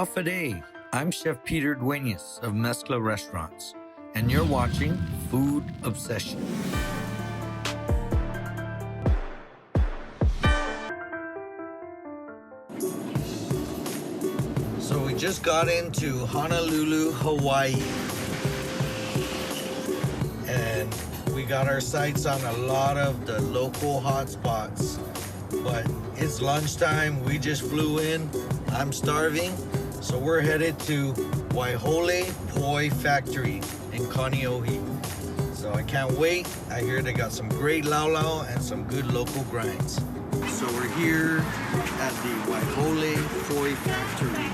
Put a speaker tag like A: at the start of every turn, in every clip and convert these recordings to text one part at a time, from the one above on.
A: Hafa. I'm Chef Peter Duenas of Mezcla Restaurants, and you're watching Food Obsession. So we just got into Honolulu, Hawaii, and we got our sights on a lot of the local hotspots, but it's lunchtime. We just flew in. I'm starving, so we're headed to Waihole Poi Factory in Kaneohe. So I can't wait. I hear they got some great laulau and some good local grinds. So we're here at the Waihole Poi Factory,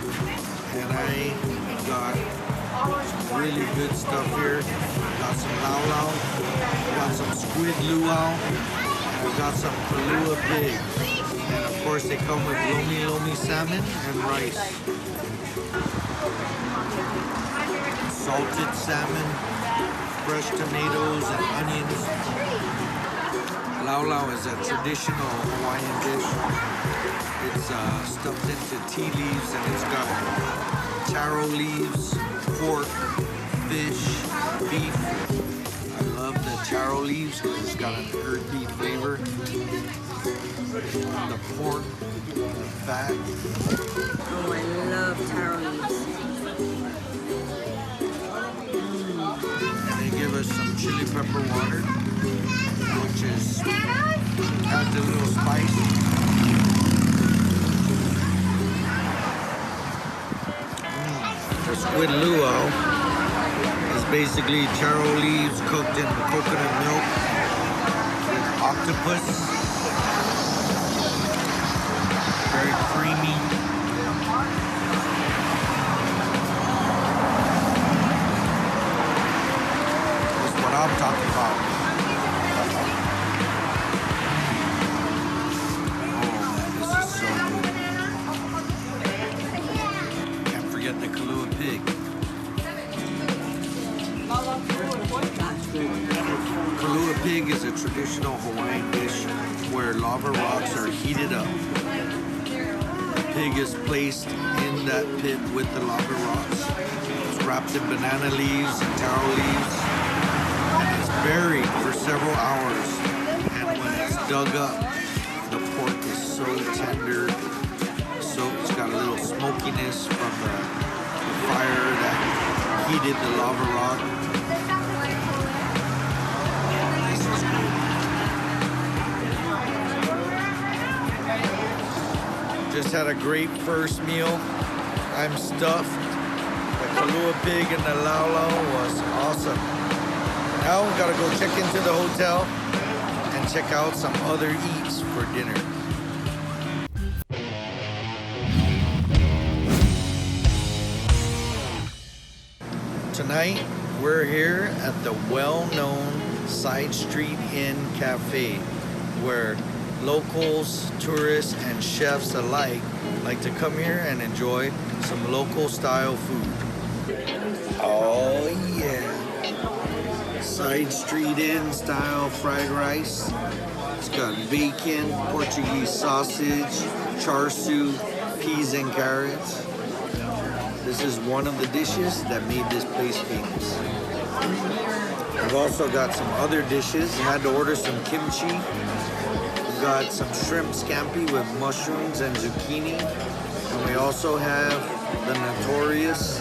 A: and I got some really good stuff here. Got some laulau, got some squid luau, and I got some kalua pig. And of course they come with lomi salmon and rice. Salted salmon, fresh tomatoes and onions. Laulau is a traditional Hawaiian dish. It's stuffed into tea leaves, and it's got taro leaves, pork, fish, beef. I love the taro leaves because it's got an earthy flavor. The pork, the fat.
B: Oh, I love taro leaves.
A: And they give us some chili pepper water, which is adds a little spice. The squid luau is basically taro leaves cooked in coconut milk with octopus. Very creamy. That's what I'm talking about. Oh man, this is so good. Can't forget the kalua pig. Kalua pig is a traditional Hawaiian dish where lava rocks are heated up. Pig is placed in that pit with the lava rocks. It's wrapped in banana leaves and taro leaves, and it's buried for several hours. And when it's dug up, the pork is so tender, so it's got a little smokiness from the fire that heated the lava rock. This is cool. Just had a great first meal. I'm stuffed. The kalua pig and the laulau was awesome. Now we gotta go check into the hotel and check out some other eats for dinner. Tonight we're here at the well-known Side Street Inn Cafe, where locals, tourists, and chefs alike like to come here and enjoy some local style food. Oh yeah. Side Street Inn style fried rice. It's got bacon, Portuguese sausage, char siu, peas and carrots. This is one of the dishes that made this place famous. I've also got some other dishes. I had to order some kimchi. Got some shrimp scampi with mushrooms and zucchini, and we also have the notorious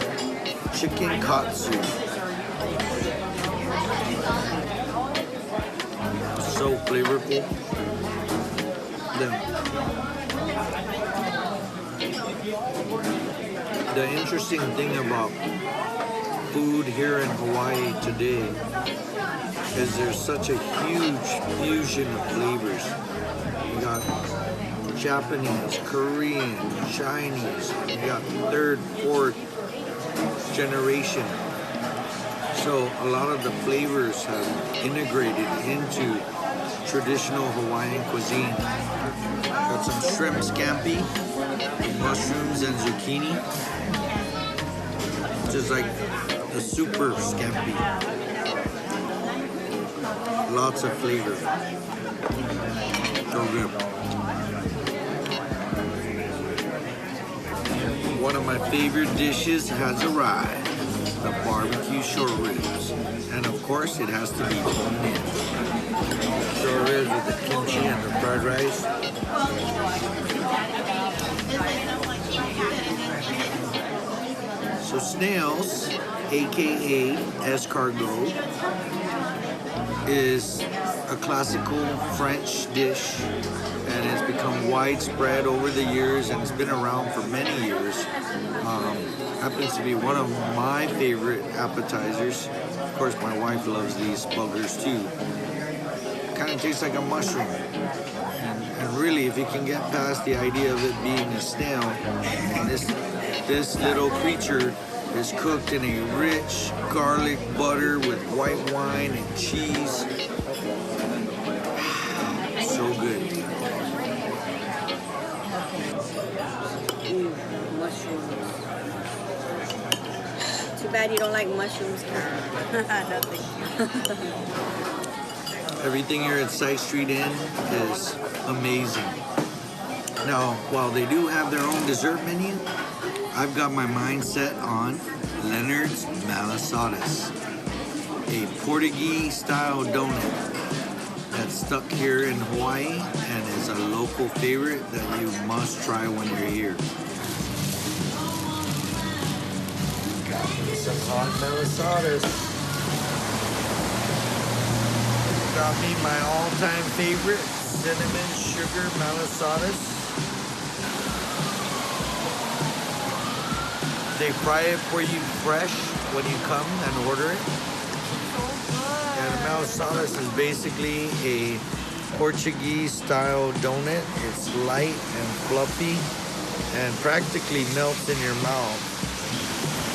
A: chicken katsu. So flavorful. The interesting thing about food here in Hawaii today is there's such a huge fusion of flavors. We got Japanese, Korean, Chinese, we got third, fourth generation. So a lot of the flavors have integrated into traditional Hawaiian cuisine. Got some shrimp scampi, mushrooms and zucchini, which is like the super scampi. Lots of flavor. So good. one of my favorite dishes has arrived. The barbecue short ribs. And of course, it has to be boned in. Short ribs with the kimchi and the fried rice. So snails, aka escargot, is a classical French dish, and it's become widespread over the years, and it's been around for many years. Happens to be one of my favorite appetizers. Of course, my wife loves these buggers too. Kind of tastes like a mushroom. And really, if you can get past the idea of it being a snail, and this little creature is cooked in a rich garlic butter with white wine and cheese. So good.
B: Mushrooms. Too bad you don't like mushrooms, Karen. No, thank you.
A: Everything here at Side Street Inn is amazing. Now, while they do have their own dessert menu, I've got my mind set on Leonard's malasadas, a Portuguese-style donut that's stuck here in Hawaii and is a local favorite that you must try when you're here. Got me some hot malasadas. Got me my all-time favorite cinnamon sugar malasadas. They fry it for you fresh when you come and order it. And malasadas is basically a Portuguese-style donut. It's light and fluffy and practically melts in your mouth.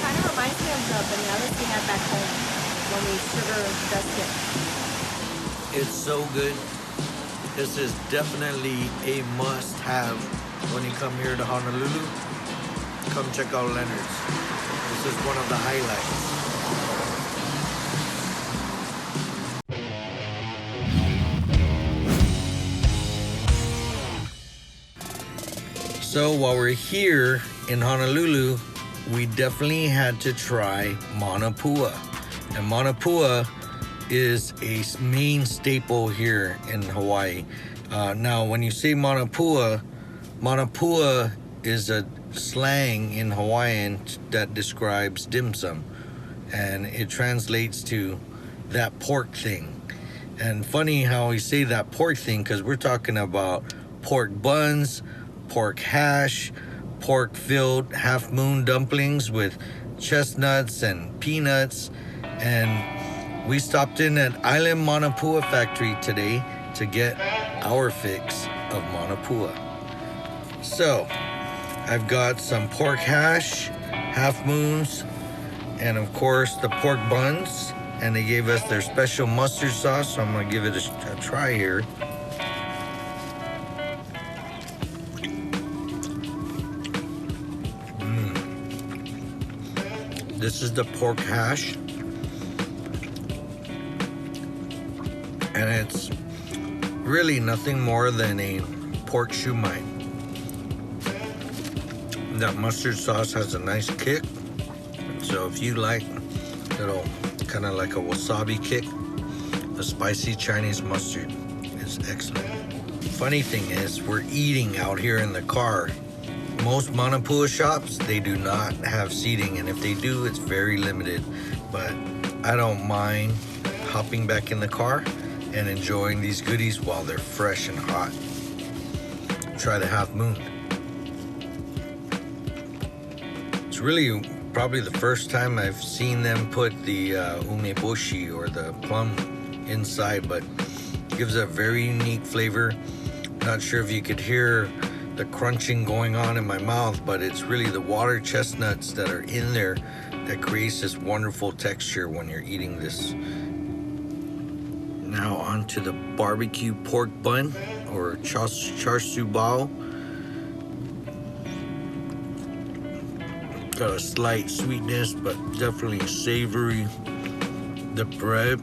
B: Kind of reminds me of the bananas we had back home when we sugar dust it.
A: It's so good. This is definitely a must-have when you come here to Honolulu. Come check out Leonard's. This is one of the highlights. So while we're here in Honolulu, we definitely had to try Manapua. And Manapua is a main staple here in Hawaii. Now, when you say Manapua, Manapua is a slang in Hawaiian that describes dim sum, and it translates to that pork thing. And funny how we say that pork thing, because we're talking about pork buns, pork hash, pork filled half moon dumplings with chestnuts and peanuts. And we stopped in at Island Manapua Factory today to get our fix of Manapua. So I've got some pork hash, half moons, and of course the pork buns. And they gave us their special mustard sauce, so I'm gonna give it a try here. This is the pork hash. And it's really nothing more than a pork shumai. That mustard sauce has a nice kick. So if you like little kind of like a wasabi kick, the spicy Chinese mustard is excellent. Funny thing is, we're eating out here in the car. Most Manapua shops, they do not have seating, and if they do, it's very limited. But I don't mind hopping back in the car and enjoying these goodies while they're fresh and hot. Try the half moon. It's really probably the first time I've seen them put the umeboshi or the plum inside, but it gives a very unique flavor. Not sure if you could hear the crunching going on in my mouth, but it's really the water chestnuts that are in there that creates this wonderful texture when you're eating this. Now onto the barbecue pork bun or char siu bao. Got a slight sweetness, but definitely savory. The bread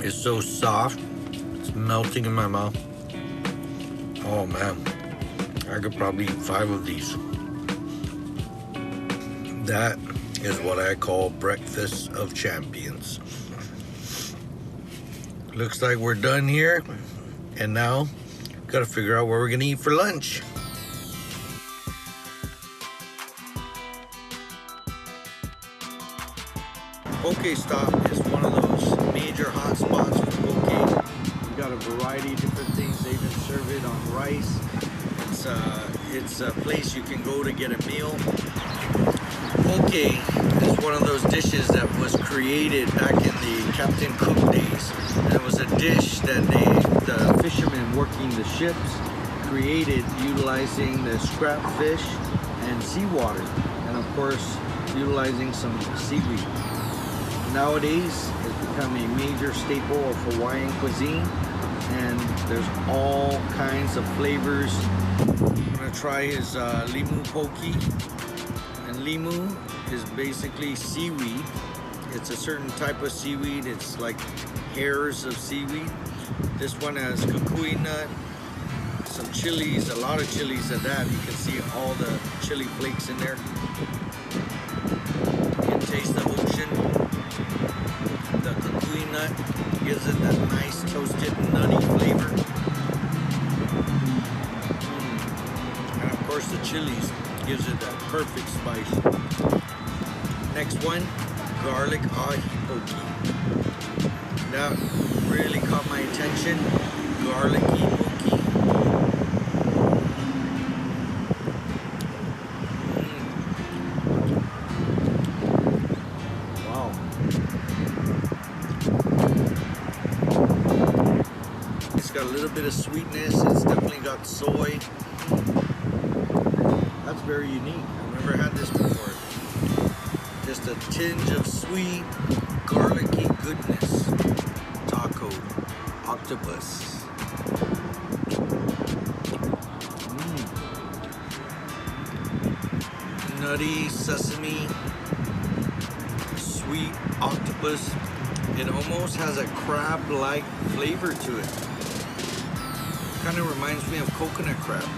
A: is so soft, it's melting in my mouth. Oh man, I could probably eat 5 of these. That is what I call breakfast of champions. Looks like we're done here. And now, gotta figure out where we're gonna eat for lunch. Poke Stop is one of those major hot spots for poke. We got a variety of different things. They even serve it on rice. It's a place you can go to get a meal. Poke is one of those dishes that was created back in the Captain Cook days. And it was a dish that the fishermen working the ships created utilizing the scrap fish and seawater. And of course, utilizing some seaweed. Nowadays, it's become a major staple of Hawaiian cuisine, and there's all kinds of flavors. I'm gonna try his limu poke, and limu is basically seaweed. It's a certain type of seaweed. It's like hairs of seaweed. This one has kukui nut, some chilies, a lot of chilies at that. You can see all the chili flakes in there. You can taste the ocean. The kukui nut gives it that nice toasted nutty flavor. And of course the chilies gives it that perfect spice. Next one, garlic ahi poke. That really caught my attention. Garlicky poke. It's got a little bit of sweetness. It's definitely got soy. That's very unique. I've never had this before. Just a tinge of sweet, garlicky goodness. Taco, octopus. Nutty sesame, sweet octopus. It almost has a crab-like flavor to it. Kind of reminds me of coconut crab.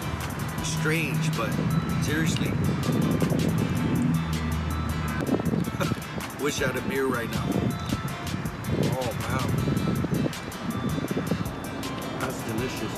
A: Strange, but seriously. Wish I had a beer right now. Oh, wow. That's delicious.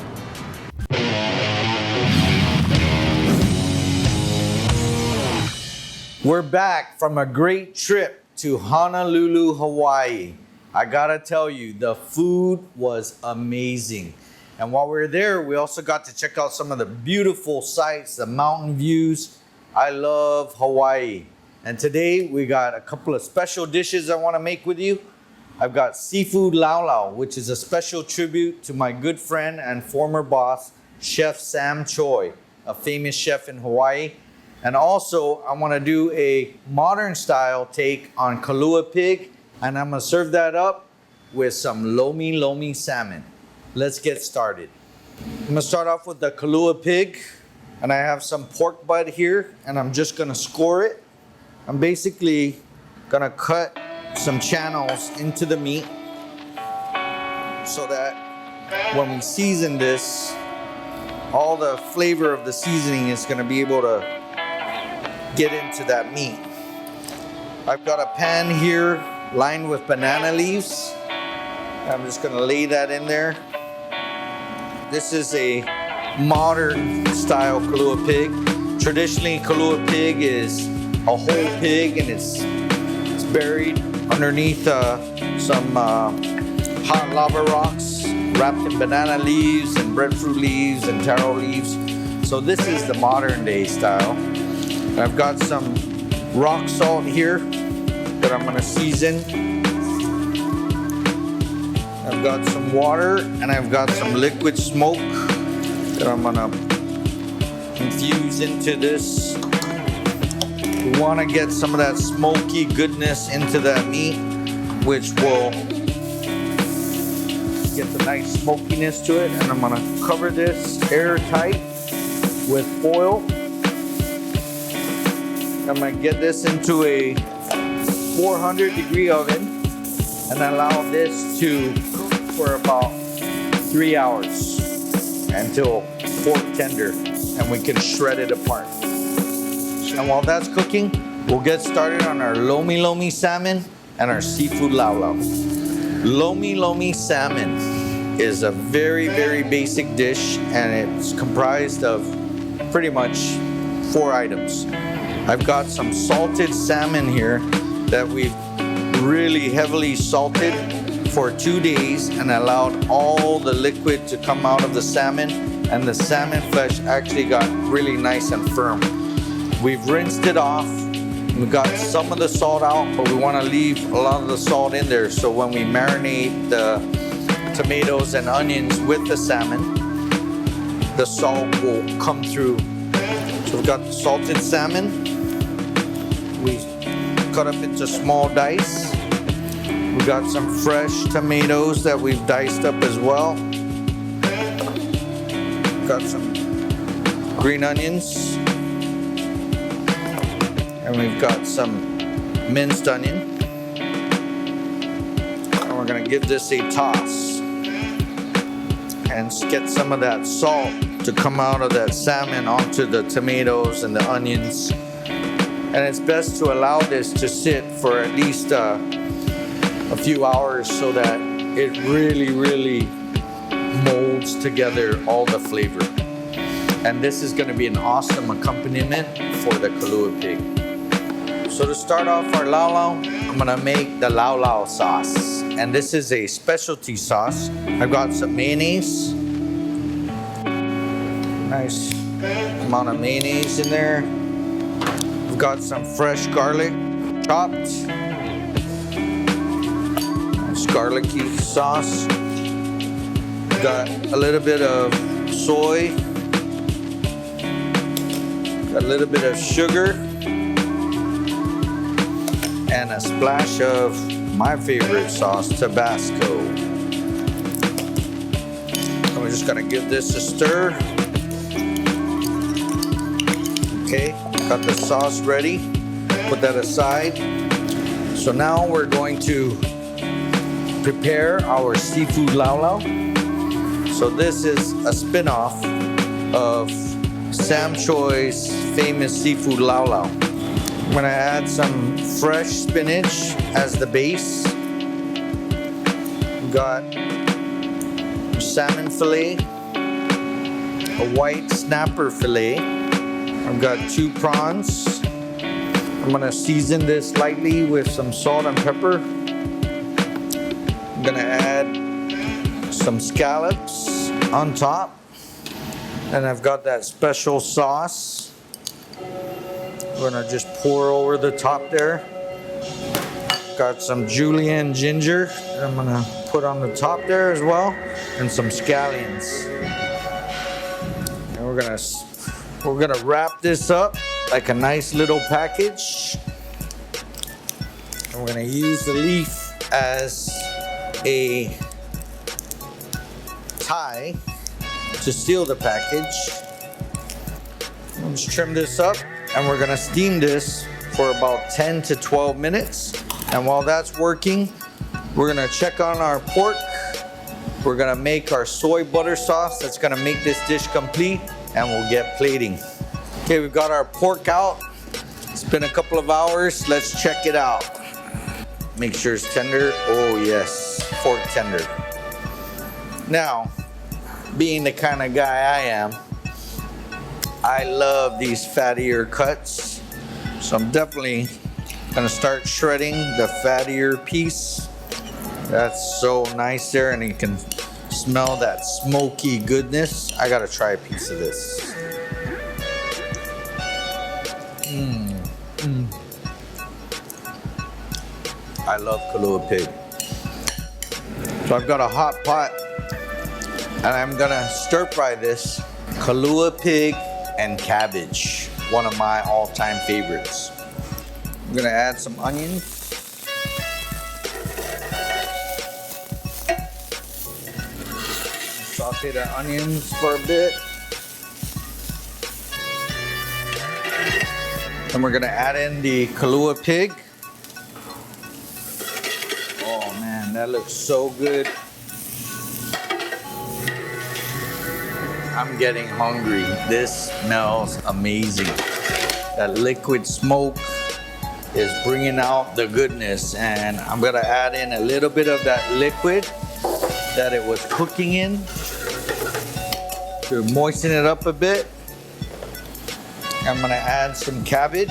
A: We're back from a great trip to Honolulu, Hawaii. I gotta tell you, the food was amazing. And while we were there, we also got to check out some of the beautiful sights, the mountain views. I love Hawaii. And today we got a couple of special dishes I wanna make with you. I've got seafood laulau, which is a special tribute to my good friend and former boss, Chef Sam Choi, a famous chef in Hawaii. And also, I want to do a modern style take on kalua pig, and I'm going to serve that up with some lomi lomi salmon. Let's get started. I'm going to start off with the kalua pig, and I have some pork butt here, and I'm just going to score it. I'm basically going to cut some channels into the meat so that when we season this, all the flavor of the seasoning is going to be able to get into that meat. I've got a pan here lined with banana leaves. I'm just gonna lay that in there. This is a modern style kalua pig. Traditionally, kalua pig is a whole pig and it's buried underneath some hot lava rocks wrapped in banana leaves and breadfruit leaves and taro leaves. So this is the modern day style. I've got some rock salt here that I'm gonna season. I've got some water and I've got some liquid smoke that I'm gonna infuse into this. We wanna get some of that smoky goodness into that meat, which will get the nice smokiness to it. And I'm gonna cover this airtight with foil. I'm gonna get this into a 400-degree oven and allow this to cook for about 3 hours until pork tender, and we can shred it apart. And while that's cooking, We'll get started on our lomi lomi salmon and our seafood lau lau. Lomi lomi salmon is a very, very basic dish, and it's comprised of pretty much 4 items. I've got some salted salmon here that we've really heavily salted for 2 days and allowed all the liquid to come out of the salmon, and the salmon flesh actually got really nice and firm. We've rinsed it off. We got some of the salt out, but we want to leave a lot of the salt in there, so when we marinate the tomatoes and onions with the salmon, the salt will come through. So we've got the salted salmon. We cut up into small dice. We got some fresh tomatoes that we've diced up as well. Got some green onions. And we've got some minced onion. And we're gonna give this a toss and get some of that salt to come out of that salmon onto the tomatoes and the onions. And it's best to allow this to sit for at least a few hours so that it really molds together all the flavor. And this is gonna be an awesome accompaniment for the kalua pig. So to start off our lau lau, I'm gonna make the lau lau sauce. And this is a specialty sauce. I've got some mayonnaise. Nice amount of mayonnaise in there. We've got some fresh garlic chopped. Nice garlicky sauce. Got a little bit of soy. Got a little bit of sugar. And a splash of my favorite sauce, Tabasco. And we're just gonna give this a stir. Okay, got the sauce ready. Put that aside. So now we're going to prepare our seafood lau lau. So this is a spin-off of Sam Choi's famous seafood lau lau. I'm gonna add some fresh spinach as the base. We've got salmon fillet, a white snapper fillet. I've got 2 prawns. I'm gonna season this lightly with some salt and pepper. I'm gonna add some scallops on top. And I've got that special sauce. We're gonna just pour over the top there. Got some julienne ginger that I'm gonna put on the top there as well, and some scallions. And we're gonna wrap this up like a nice little package. And we're gonna use the leaf as a tie to seal the package. Let's trim this up. And we're gonna steam this for about 10 to 12 minutes. And while that's working, we're gonna check on our pork. We're gonna make our soy butter sauce that's gonna make this dish complete, and we'll get plating. Okay, we've got our pork out. It's been a couple of hours. Let's check it out. Make sure it's tender. Oh yes, pork tender. Now, being the kind of guy I am, I love these fattier cuts, so I'm definitely gonna start shredding the fattier piece. That's so nice there, and you can smell that smoky goodness. I gotta try a piece of this. I love kalua pig. So I've got a hot pot, and I'm gonna stir fry this kalua pig and cabbage, one of my all-time favorites. I'm gonna add some onions. Saute the onions for a bit. And we're gonna add in the kalua pig. Oh man, that looks so good. I'm getting hungry. This smells amazing. That liquid smoke is bringing out the goodness. And I'm gonna add in a little bit of that liquid that it was cooking in to moisten it up a bit. I'm gonna add some cabbage.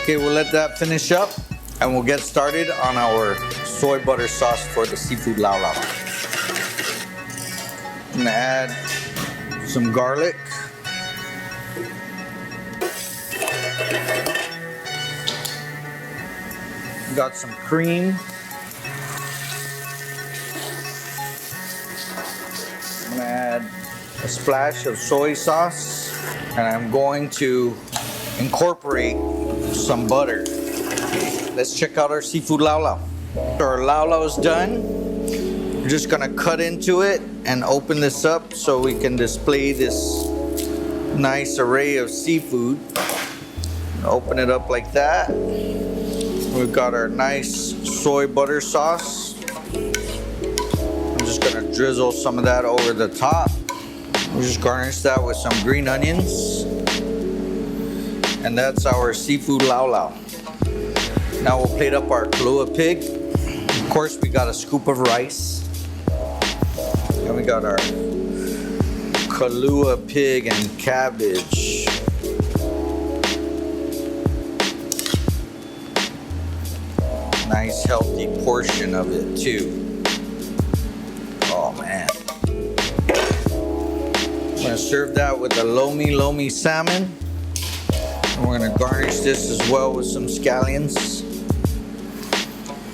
A: Okay, we'll let that finish up and we'll get started on our soy butter sauce for the seafood lau lau. I'm gonna add some garlic. Got some cream. I'm gonna add a splash of soy sauce, and I'm going to incorporate some butter. Let's check out our seafood lau lau. Our lau lau is done. We're just gonna cut into it and open this up so we can display this nice array of seafood. Open it up like that. We've got our nice soy butter sauce. I'm just gonna drizzle some of that over the top. We'll just garnish that with some green onions. And that's our seafood lau lau. Now we'll plate up our kalua pig. Of course, we got a scoop of rice. And we got our kalua pig and cabbage. Nice healthy portion of it too. Oh man. I'm gonna serve that with the lomi salmon. And we're gonna garnish this as well with some scallions.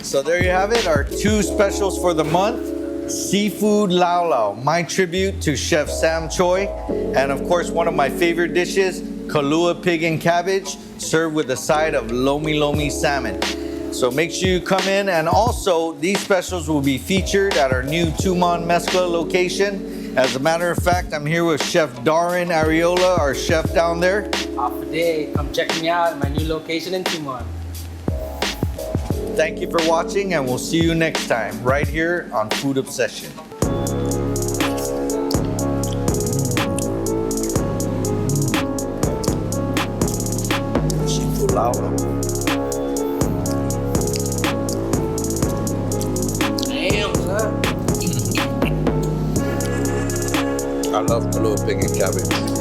A: So there you have it, our two specials for the month. Seafood lau lau, my tribute to Chef Sam Choi. And of course, one of my favorite dishes, kalua pig and cabbage, served with a side of lomi salmon. So make sure you come in, and also these specials will be featured at our new Tumon Mescla location. As a matter of fact, I'm here with Chef Darren Ariola, our chef down there.
C: Half a day, come check me out at my new location in Tumon.
A: Thank you for watching, and we'll see you next time right here on Food Obsession. Seafood lau lau. I love kalua pig and cabbage.